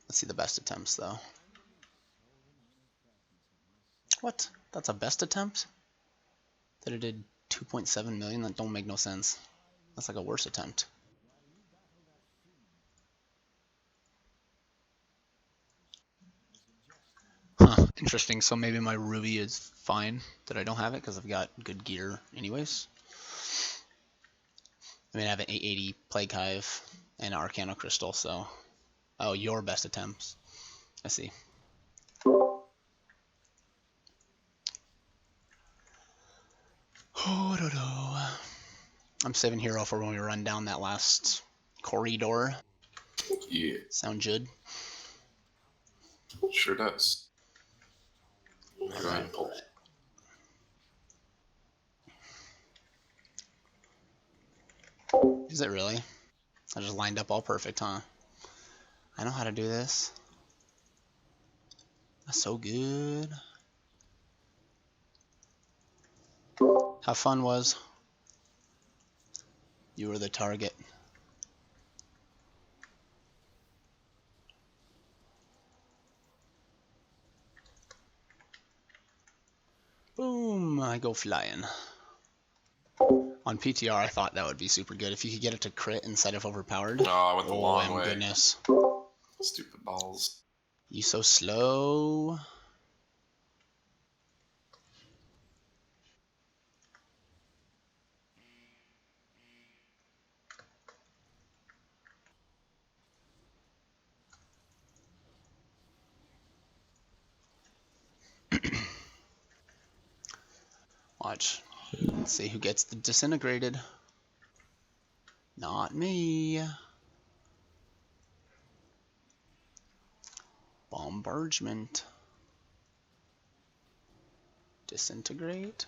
Let's see the best attempts, though. What? That's a best attempt? That it did 2.7 million? That don't make no sense. That's like a worse attempt. Huh, interesting. So maybe my ruby is fine that I don't have it because I've got good gear anyways. I mean, I have an 880 Plague Hive and an Arcane Crystal, so... Oh, your best attempts. I see. I'm saving hero for when we run down that last corridor. Yeah, Sound good? sure does. Go ahead Alright. and pull. Is it really? I just lined up all perfect, huh? I know how to do this. That's so good. How fun was You are the target. Boom, I go flying. On PTR, I thought that would be super good. If you could get it to crit instead of overpowered. Oh, I went the long way. Goodness. Stupid balls. You so slow. Watch. Let's see who gets the disintegrated. Not me. Bombardment. Disintegrate.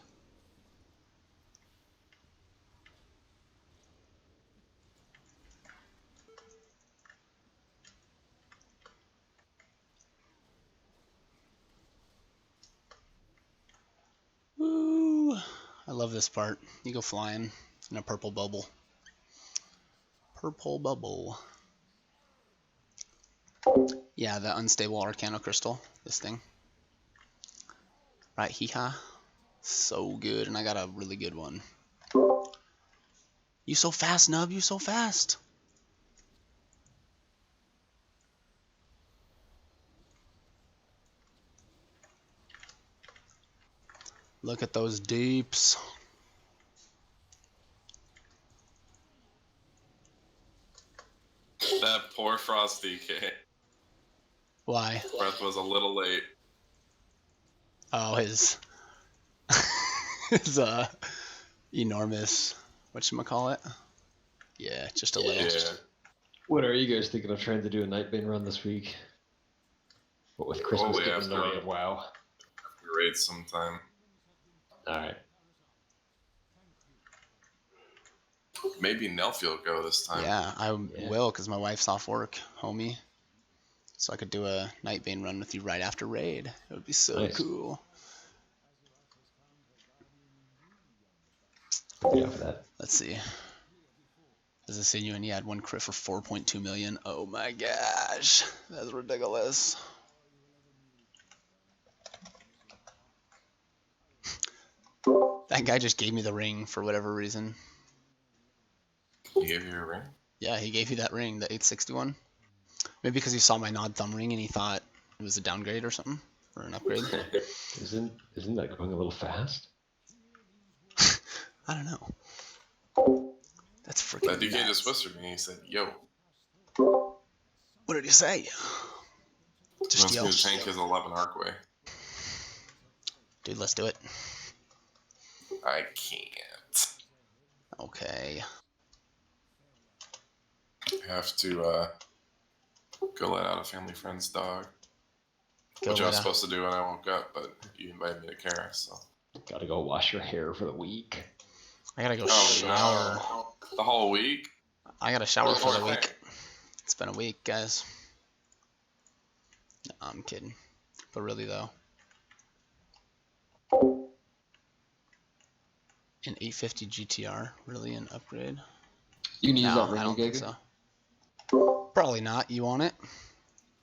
Woo! I love this part. You go flying in a purple bubble. Purple bubble. Yeah, the unstable Arcano crystal. This thing. Right, hee-ha. So good, and I got a really good one. You so fast, Nub. You so fast. Look at those deeps. That poor Frosty kid. Why? Breath was a little late. Oh, his his enormous, whatchamacallit? Yeah, just a little. Yeah. What are you guys thinking of trying to do a Nightbane run this week? What with Christmas Probably getting in the after- way of WoW? Raid sometime. Alright. Maybe Nelfie will go this time. Yeah, I Yeah. will, because my wife's off work, homie. So I could do a Nightbane run with you right after raid. It would be so Nice. cool. Yeah, for that. Let's see. As I seen you and you had one crit for 4.2 million. Oh my gosh. That's ridiculous. That guy just gave me the ring for whatever reason. He gave you a ring? Yeah, he gave you that ring, the 861. Maybe because he saw my nod thumb ring and he thought it was a downgrade or something, or an upgrade. Isn't that going a little fast? I don't know. That's freaking That DK nuts. just whispered me. He said, "Yo, What did he say? he Just wants yell. me to tank his 11 Arcway." Dude, let's do it. I can't. Okay. I have to go let out a family friend's dog, Go which I let was out. supposed to do when I woke up, but you invited me to Karazhan, so. Gotta go wash your hair for the week. I gotta go Oh shower. no! The whole week? I gotta shower for the Okay. week. It's been a week, guys. No, I'm kidding. But really, though. An 850 GTR, really an upgrade? You can use No, that I ring, don't think Giga. so. Probably not. You want it?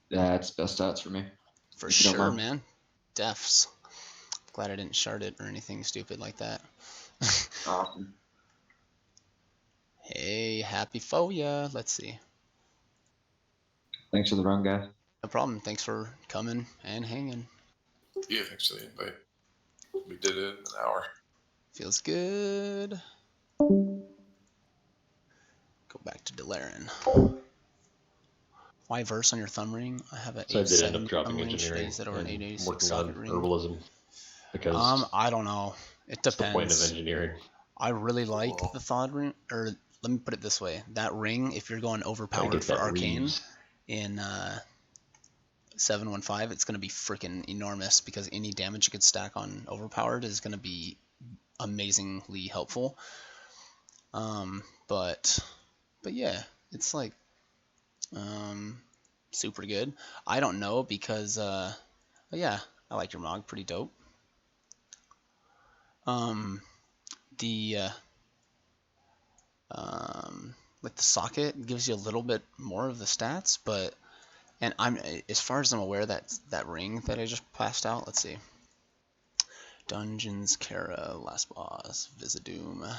Yeah, it's best stats for me. For If you don't sure, mind. man. Defs. Glad I didn't shard it or anything stupid like that. Awesome. Hey, happy for ya. Let's see. Thanks for the run, guy. No problem. Thanks for coming and hanging. Yeah, actually, but we did it in an hour. Feels good. Go back to Delarin. Why verse on your thumb ring? I have an So I did end 8-7 up dropping thumb ring. Should I engineering use that over an and 886 working socket on ring? herbalism because I don't know. It that's the point of depends. engineering. I really like Cool. the thought ring, or let me put it this way: that ring, if you're going Gotta overpowered get for that arcane Reeves. in 715, it's gonna be freaking enormous because any damage you could stack on overpowered is gonna be amazingly helpful. But yeah, it's like super good. I don't know because but yeah, I like your mog, pretty dope. The Like the socket gives you a little bit more of the stats, but and I'm as far as I'm aware that ring that I just passed out. Let's see. Dungeons, Kara, Last Boss, Vizdoom,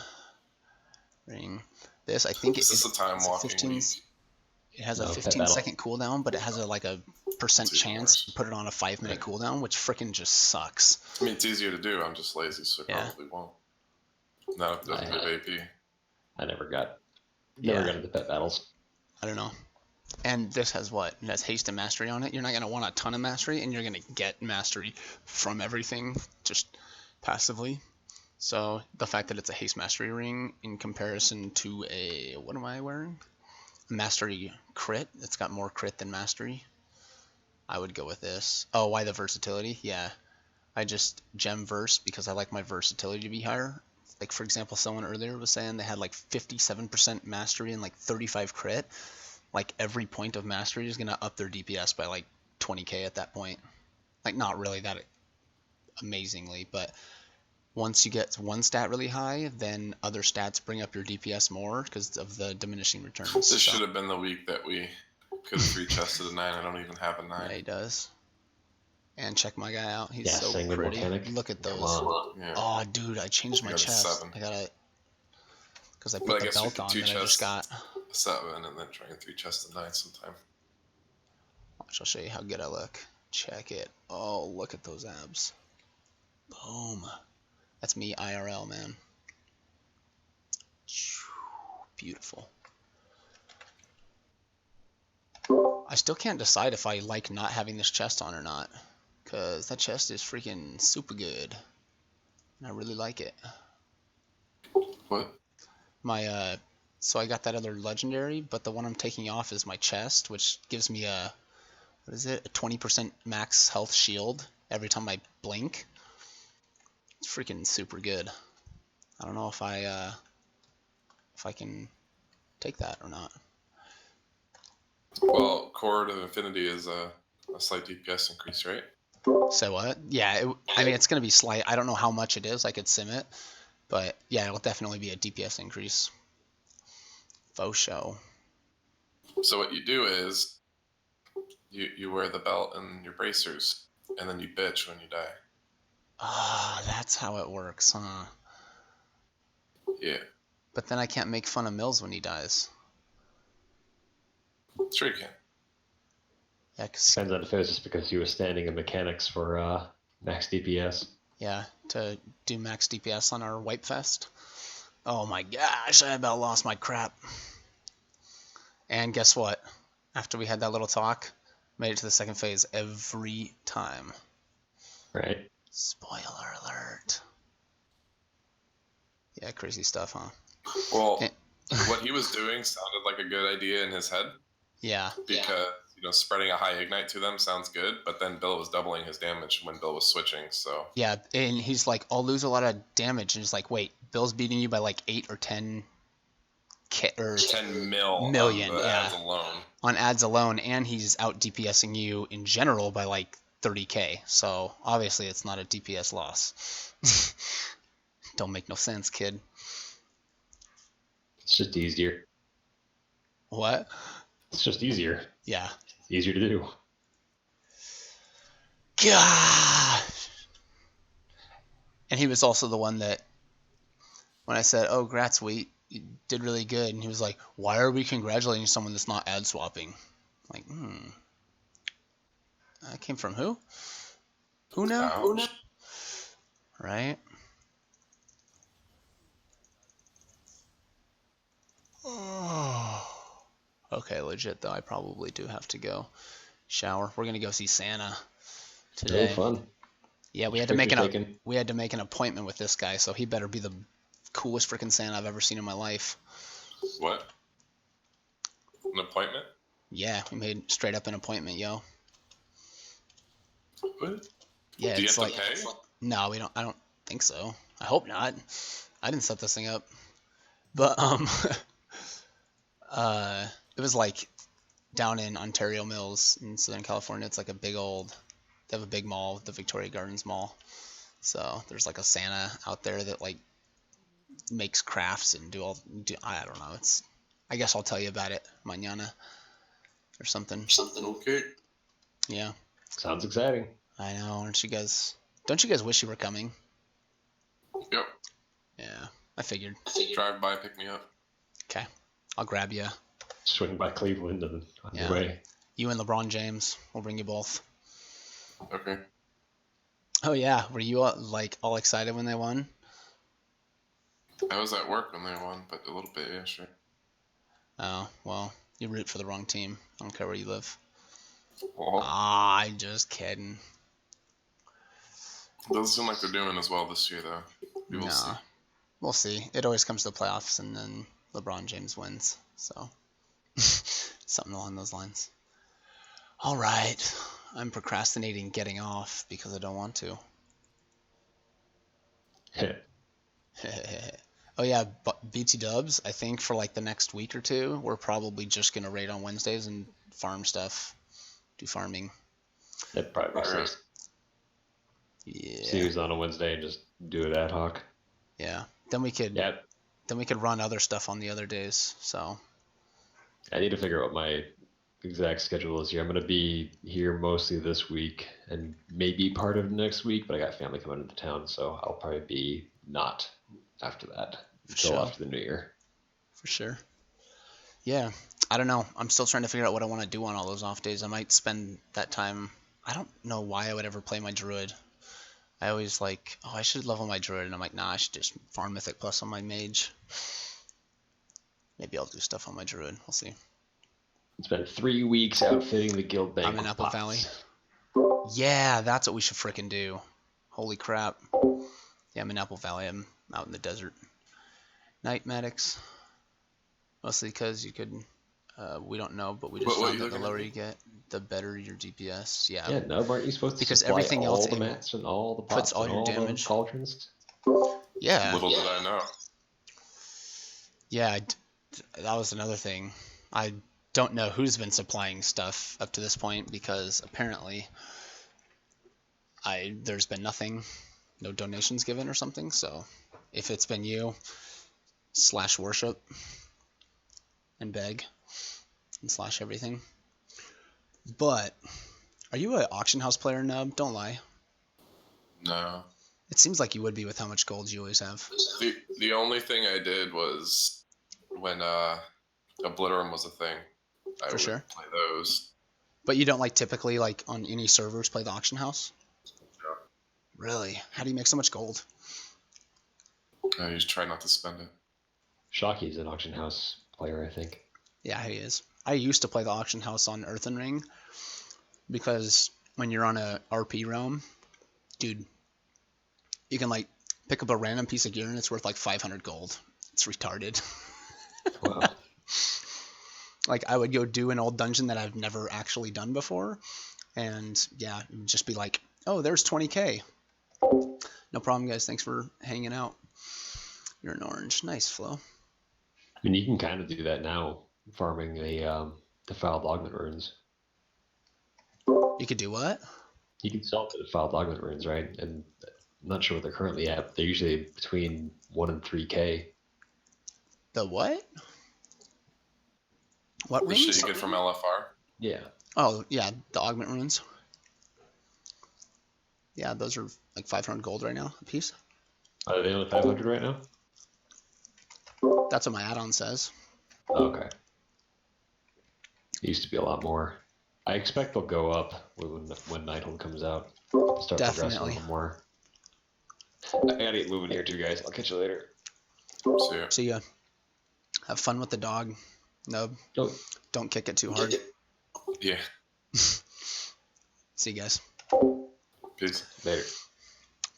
ring. This I think Is this a time it's a walking 15. week? It has a No, pet 15-second cooldown, but it has a like a percent It's even chance to worse. put it on a 5-minute Right. cooldown, which freaking just sucks. I mean, it's easier to do. I'm just lazy, so I Yeah. probably won't. Not if it doesn't I- give AP. I never got Yeah. into pet battles. I don't know. And this has what? It has haste and mastery on it. You're not gonna want a ton of mastery, and you're gonna get mastery from everything just passively. So the fact that it's a haste mastery ring in comparison to a what am I wearing? A mastery crit. It's got more crit than mastery. I would go with this. Oh, why the versatility? Yeah. I just gem verse because I like my versatility to be higher. Like for example, someone earlier was saying they had like 57% mastery and like 35 crit. Like every point of mastery is gonna up their DPS by like 20k at that point. Like not really that amazingly, but once you get one stat really high, then other stats bring up your DPS more because of the diminishing returns. This So, should have been the week that we could have 3-chested a 9. I don't even have a 9. yeah, he does. And check my guy out. He's Yeah, so Sanguine pretty. Volcanic. Look at Come those. on. Yeah. Oh, dude, I changed my got a chest. 7. I gotta, because I But put I the guess we belt could on 2 that I just chest got. a 7 and then try and 3-chest a 9 sometime. Watch, I'll show you how good I look. Check it. Oh, look at those abs. Boom. That's me IRL, man. Beautiful. I still can't decide if I like not having this chest on or not. Because that chest is freaking super good. And I really like it. What? My, so I got that other legendary, but the one I'm taking off is my chest, which gives me a, what is it? A 20% max health shield every time I blink. It's freaking super good. I don't know if I can take that or not. Well, Chord of Infinity is a slight DPS increase, right? So what? Yeah, I mean, it's going to be slight. I don't know how much it is. I could sim it. But yeah, it'll definitely be a DPS increase. Faux show. So what you do is you wear the belt and your bracers, and then you bitch when you die. Ah, that's how it works, huh? Yeah. But then I can't make fun of Mills when he dies. Sure you can. Yeah, 'cause Depends on if it was just because you were standing in mechanics for max DPS. yeah, to do max DPS on our Wipe Fest. Oh my gosh, I about lost my crap. And guess what? After we had that little talk, made it to the second phase every time. Right? Spoiler alert. Yeah, crazy stuff, huh? Well, Eh. what he was doing sounded like a good idea in his head Yeah. because spreading a high ignite to them sounds good, but then Bill was doubling his damage when Bill was switching. So Yeah, and he's like, I'll lose a lot of damage, and he's like, wait, Bill's beating you by like 8 or 10 or 10 million, on the yeah, ads alone. on ads alone, and he's out DPSing you in general by like 30k. So obviously it's not a DPS loss. Don't make no sense, kid. It's just easier. What? It's just easier. Yeah. It's easier to do. Gosh. And he was also the one that, when I said, "Oh, grats, we did really good," and he was like, "Why are we congratulating someone that's not ad swapping?" I'm like, that came from who? Who now? Ouch. Right? Okay, legit though. I probably do have to go shower. We're gonna go see Santa today. Oh, fun. Yeah, we had to make an appointment with this guy, so he better be the coolest freaking Santa I've ever seen in my life. What? An appointment? Yeah, we made straight up an appointment, yo. What? Yeah, Do you it's have like to pay? no, we don't. I don't think so. I hope not. I didn't set this thing up, but it was like down in Ontario Mills in Southern California. It's like a big old. They have a big mall, the Victoria Gardens Mall. So there's like a Santa out there that like makes crafts and I don't know. I guess I'll tell you about it mañana or something. Okay. Yeah, Sounds exciting. I know. Don't you guys wish you were coming? Yep. Yeah, I figured. Drive by, pick me up. Okay, I'll grab you. Swing by Cleveland and on Yeah. your way. You and LeBron James. We'll bring you both. Okay. Oh yeah, were you all excited when they won? I was at work when they won, but a little bit, yeah, sure. Oh well, you root for the wrong team. I don't care where you live. Well, I'm just kidding. it doesn't seem like they're doing as well this year, though. We will see. Nah, we'll see. It always comes to the playoffs, and then LeBron James wins. So something along those lines. All right, I'm procrastinating getting off because I don't want to. Oh yeah, but BT Dubs. I think for like the next week or two, we're probably just gonna raid on Wednesdays and farm stuff, do farming. That probably makes sense. Yeah. See who's on a Wednesday and just do it ad hoc. Yeah. Then we could run other stuff on the other days. So I need to figure out what my exact schedule is here. I'm going to be here mostly this week and maybe part of next week, but I got family coming into town, so I'll probably be not after that until after the new year. For sure. Yeah. I don't know. I'm still trying to figure out what I want to do on all those off days. I might spend that time. I don't know why I would ever play my druid. I always I should level my druid, and I'm like, nah, I should just farm Mythic Plus on my mage. Maybe I'll do stuff on my druid. We'll see. It's been 3 weeks outfitting the guild bank. I'm in Apple Valley. Yeah, that's what we should frickin' do. Holy crap. Yeah, I'm in Apple Valley. I'm out in the desert. Night medics. Mostly because you could, we don't know, but we just found that the lower you get, the better your DPS. Yeah. Yeah, no, aren't you supposed to because supply everything all else the mats and all the pots puts all and your all damage. the cauldrons? Yeah. Little did I know. Yeah, that was another thing. I don't know who's been supplying stuff up to this point because apparently there's been nothing, no donations given or something. So if it's been you, /worship and beg and / everything. But are you an auction house player, Nub? Don't lie. No. It seems like you would be with how much gold you always have. The only thing I did was when Obliterum was a thing. I would play those. But you don't typically on any servers play the auction house? No. Really? How do you make so much gold? I just try not to spend it. Shocky's an auction house player, I think. Yeah, he is. I used to play the auction house on Earthen Ring because when you're on a RP realm, dude, you can pick up a random piece of gear and it's worth 500 gold. It's retarded. Wow. I would go do an old dungeon that I've never actually done before, and yeah, it would just be oh, there's 20k. No problem, guys. Thanks for hanging out. You're an orange. Nice, Flo. I mean, you can kind of do that now, farming the defiled augment runes. You could do what? You can sell the defiled augment runes, right? And I'm not sure what they're currently at, but they're usually between 1 and 3k. The what? What The runes? shit you get from LFR? Yeah. Oh, yeah, the augment runes. Yeah, those are 500 gold right now a piece. Are they only 500 right now? That's what my add-on says. Okay. It used to be a lot more. I expect they'll go up when Nighthold comes out. Start progressing a little more. I gotta get moving here too, guys. I'll catch you later. See ya. See ya. Have fun with the dog. Nub. Don't kick it too hard. Yeah. See you guys. Peace. Later.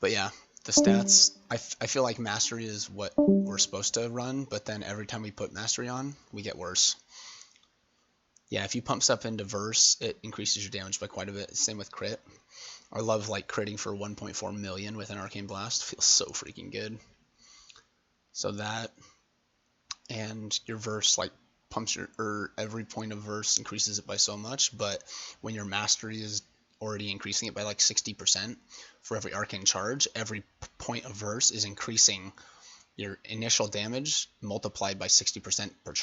But yeah, the stats, I feel like mastery is what we're supposed to run, but then every time we put mastery on, we get worse. Yeah, if you pump stuff into verse, it increases your damage by quite a bit. Same with crit. I love critting for 1.4 million with an Arcane Blast. Feels so freaking good. So that, and your verse pumps every point of verse increases it by so much, but when your mastery is already increasing it by 60% for every arcane charge, every point of verse is increasing your initial damage multiplied by 60% per charge.